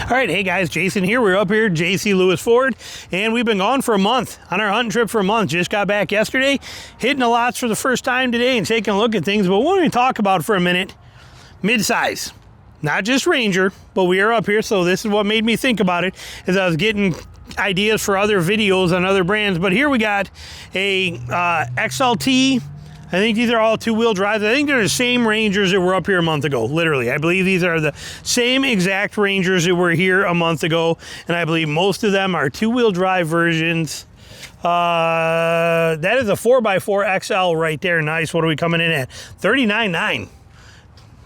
All right, hey guys, Jason here. We're up here at JC Lewis Ford, and we've been gone for a month, on our hunting trip for a month. Just got back yesterday, hitting the lots for the first time today and taking a look at things. But what we're going to talk about for a minute, midsize. Not just Ranger, but we are up here, so this is what made me think about it, as I was getting ideas for other videos on other brands. But here we got a XLT. I think these are all two-wheel drives. I think they're the same Rangers that were up here a month ago, literally. I believe these are the same exact Rangers that were here a month ago, and I believe most of them are two-wheel drive versions. That is a 4x4 XL right there. Nice. What are we coming in at? $39,900.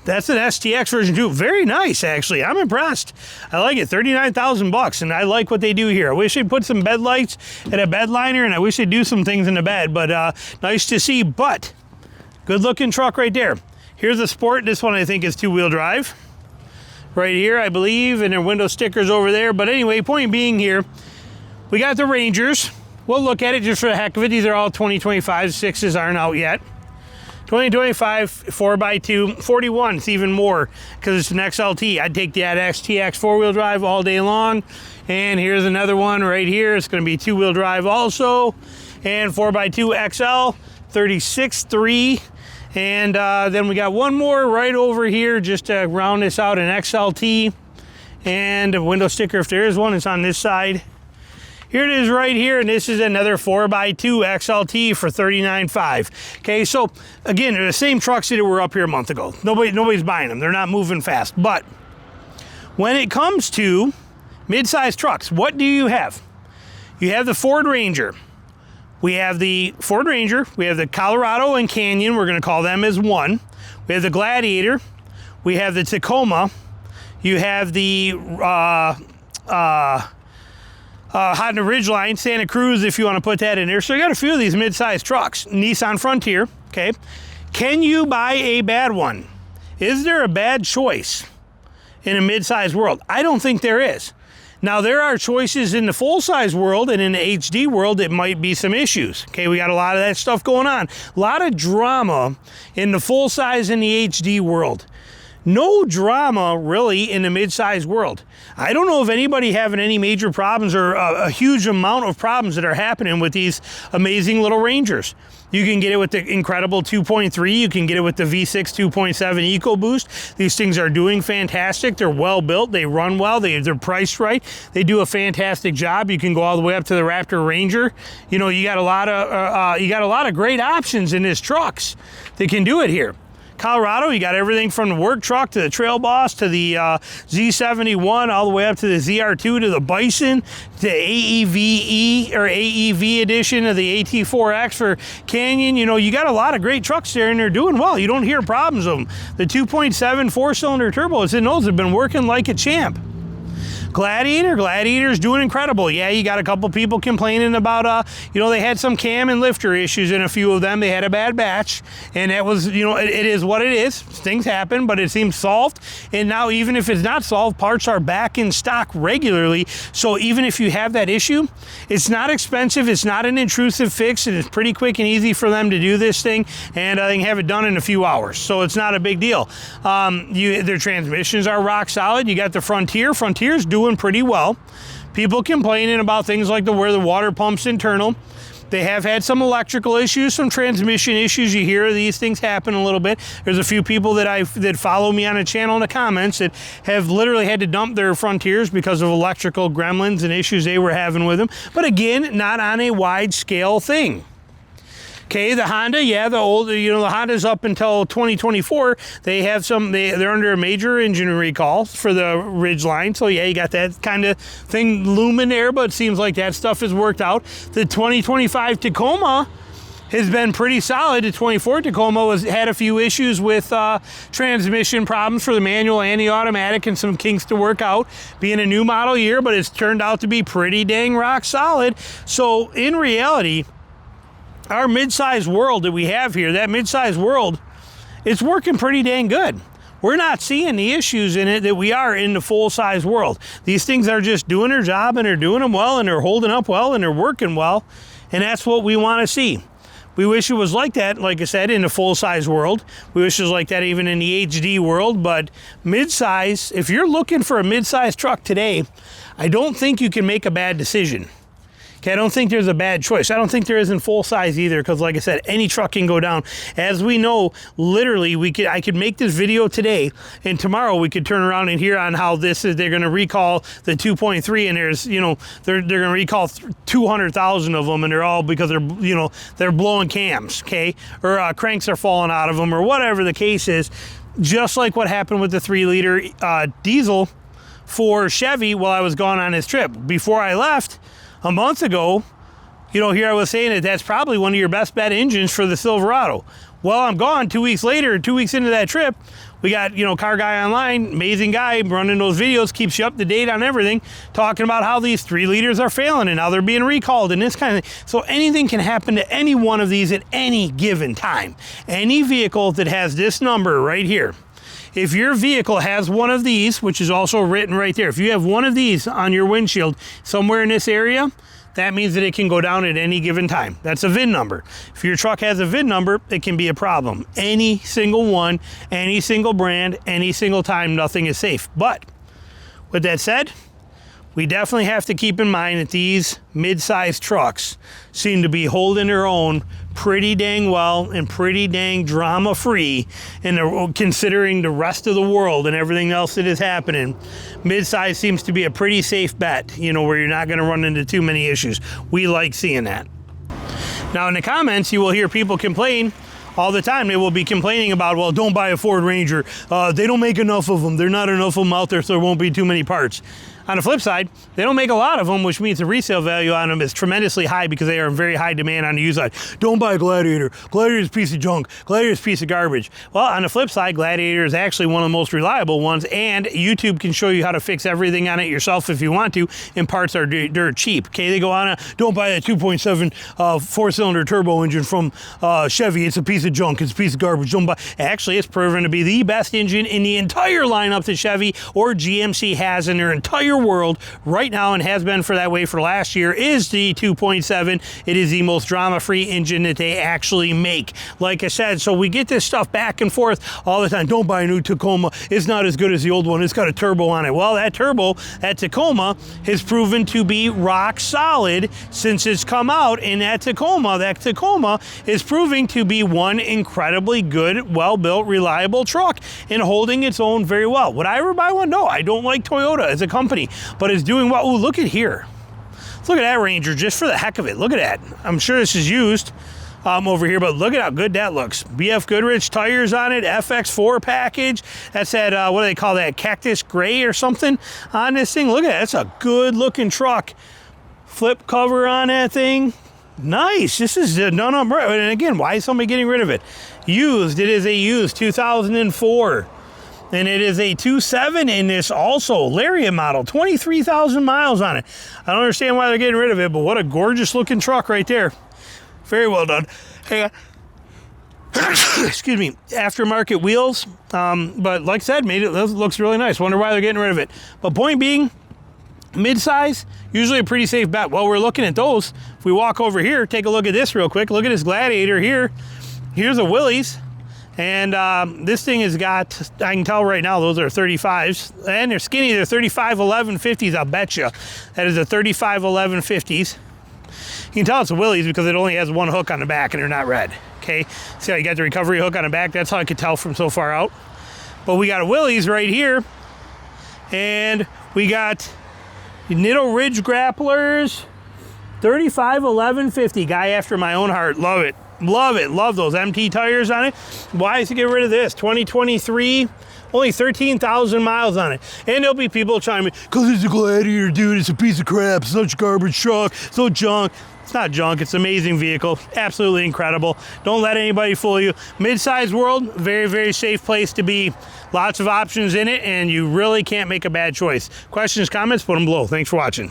That's an STX version too. Very nice, actually. I'm impressed. I like it. $39,000, and I like what they do here. I wish they'd put some bed lights and a bed liner, and I wish they'd do some things in the bed, but nice to see. But good looking truck right there. Here's a Sport. This one I think is two-wheel drive. Right here, I believe, and their window stickers over there. But anyway, point being here, we got the Rangers. We'll look at it just for the heck of it. These are all 2025. 6s aren't out yet. 2025 4x2, 41, it's even more because it's an XLT. I'd take that STX four-wheel drive all day long. And here's another one right here. It's going to be two-wheel drive also. And 4x2 XL, 36.3. And then we got one more right over here just to round this out, an XLT. And a window sticker, if there is one, it's on this side. Here it is right here, and this is another 4x2 XLT for $39,500. Okay, so again, they're the same trucks that were up here a month ago. Nobody's buying them. They're not moving fast. But when it comes to mid-size trucks, what do you have? You have the Ford Ranger. We have the Ford Ranger. We have the Colorado and Canyon. We're going to call them as one. We have the Gladiator. We have the Tacoma. You have the Honda Ridgeline, Santa Cruz, if you want to put that in there. So you got a few of these mid-sized trucks. Nissan Frontier, okay. Can you buy a bad one? Is there a bad choice in a mid-sized world? I don't think there is. Now, there are choices in the full-size world and in the HD world that might be some issues. Okay, we got a lot of that stuff going on. A lot of drama in the full-size and the HD world. No drama really in the mid-size world. I don't know of anybody having any major problems or a huge amount of problems that are happening with these amazing little Rangers. You can get it with the incredible 2.3. You can get it with the V6 2.7 EcoBoost. These things are doing fantastic. They're well built. They run well. They're priced right. They do a fantastic job. You can go all the way up to the Raptor Ranger. You know, you got a lot of great options in these trucks that can do it here. Colorado, you got everything from the work truck to the Trail Boss to the Z71, all the way up to the ZR2 to the Bison, to AEVE or AEV edition of the AT4X for Canyon. You know, you got a lot of great trucks there, and they're doing well. You don't hear problems of them. The 2.7 four-cylinder turbo, it's in those, have been working like a champ. Gladiator's doing incredible. Yeah, you got a couple people complaining about, they had some cam and lifter issues in a few of them. They had a bad batch, and that was, it is what it is. Things happen, but it seems solved. And now, even if it's not solved, parts are back in stock regularly. So even if you have that issue, it's not expensive. It's not an intrusive fix, and it's pretty quick and easy for them to do this thing, and they can have it done in a few hours. So it's not a big deal. Their transmissions are rock solid. You got the Frontier. Frontier's doing pretty well. People complaining about things like where the water pump's internal. They have had some electrical issues, some transmission issues. You hear these things happen a little bit. There's a few people that follow me on a channel in the comments that have literally had to dump their Frontiers because of electrical gremlins and issues they were having with them. But again, not on a wide scale thing. Okay, the Honda, yeah, the Honda's up until 2024. They have they're under a major engine recall for the Ridgeline. So yeah, you got that kind of thing looming there, but it seems like that stuff has worked out. The 2025 Tacoma has been pretty solid. The 24 Tacoma had a few issues with transmission problems for the manual and the automatic and some kinks to work out, being a new model year, but it's turned out to be pretty dang rock solid. So in reality, our mid-size world that we have here, that mid-size world, it's working pretty dang good. We're not seeing the issues in it that we are in the full-size world. These things are just doing their job, and they're doing them well, and they're holding up well, and they're working well, and that's what we want to see. We wish it was like that, like I said, in the full-size world. We wish it was like that even in the HD world, but mid-size, if you're looking for a mid-size truck today, I don't think you can make a bad decision. Okay, I don't think there's a bad choice. I don't think there is in full size either, because like I said, any truck can go down. As we know, literally, I could make this video today, and tomorrow we could turn around and hear on how they're going to recall the 2.3, and there's, they're going to recall 200,000 of them, and they're all because they're blowing cams, okay, or cranks are falling out of them, or whatever the case is. Just like what happened with the 3-liter diesel for Chevy while I was gone on this trip. Before I left a month ago, here I was saying that that's probably one of your best bet engines for the Silverado. Well, I'm gone 2 weeks later, 2 weeks into that trip, we got, Car Guy Online, amazing guy, running those videos, keeps you up to date on everything, talking about how these 3 liters are failing and how they're being recalled and this kind of thing. So anything can happen to any one of these at any given time. Any vehicle that has this number right here, if your vehicle has one of these, which is also written right there, if you have one of these on your windshield somewhere in this area, that means that it can go down at any given time. That's a VIN number. If your truck has a VIN number, it can be a problem. Any single one, any single brand, any single time, nothing is safe. But with that said, we definitely have to keep in mind that these mid-sized trucks seem to be holding their own pretty dang well and pretty dang drama-free, and considering the rest of the world and everything else that is happening, mid-size seems to be a pretty safe bet, where you're not going to run into too many issues. We like seeing that. Now in the comments, you will hear people complain all the time. They will be complaining about, well, don't buy a Ford Ranger. They don't make enough of them. There's not enough of them out there, so there won't be too many parts. On the flip side, they don't make a lot of them, which means the resale value on them is tremendously high because they are in very high demand on the used side. Don't buy a Gladiator. Gladiator's a piece of junk. Gladiator's a piece of garbage. Well, on the flip side, Gladiator is actually one of the most reliable ones, and YouTube can show you how to fix everything on it yourself if you want to, and parts are dirt cheap. Okay, they go on, don't buy a 2.7 four-cylinder turbo engine from Chevy. It's a piece of junk. It's a piece of garbage. Don't buy. Actually, it's proven to be the best engine in the entire lineup that Chevy or GMC has in their entire world right now, and has been for that way for last year, is the 2.7. It is the most drama-free engine that they actually make. Like I said, so we get this stuff back and forth all the time. Don't buy a new Tacoma. It's not as good as the old one. It's got a turbo on it. Well, that turbo, that Tacoma, has proven to be rock solid since it's come out, and that Tacoma is proving to be one incredibly good, well-built, reliable truck and holding its own very well. Would I ever buy one? No, I don't like Toyota as a company, but it's doing well. Ooh, look at here. Look at that Ranger just for the heck of it. Look at that. I'm sure this is used over here, but look at how good that looks. BF Goodrich tires on it, FX4 package. That's that, what do they call that, cactus gray or something on this thing. Look at that. That's a good looking truck. Flip cover on that thing. Nice. This is done up right. And again, why is somebody getting rid of it? Used. It is a used 2004. And it is a 2.7 in this also, Lariat model, 23,000 miles on it. I don't understand why they're getting rid of it, but what a gorgeous looking truck right there. Very well done. Hey, excuse me, aftermarket wheels. But like I said, looks really nice. Wonder why they're getting rid of it. But point being, mid-size, usually a pretty safe bet. Well, we're looking at those. If we walk over here, take a look at this real quick. Look at this Gladiator here. Here's a Willys. And this thing has got, I can tell right now, those are 35s. And they're skinny, they're 3511 50s, I'll bet you. That is a 3511 50s. You can tell it's a Willys because it only has one hook on the back and they're not red. Okay, see how you got the recovery hook on the back? That's how I could tell from so far out. But we got a Willys right here. And we got Nitto Ridge grapplers, 3511 50. Guy after my own heart, love it. Love it. Love those MT tires on it. Why is he get rid of this? 2023, only 13,000 miles on it. And there'll be people chiming, because it's a Gladiator, dude. It's a piece of crap. Such garbage truck. So junk. It's not junk. It's an amazing vehicle. Absolutely incredible. Don't let anybody fool you. Mid-sized world, very, very safe place to be. Lots of options in it, and you really can't make a bad choice. Questions, comments, put them below. Thanks for watching.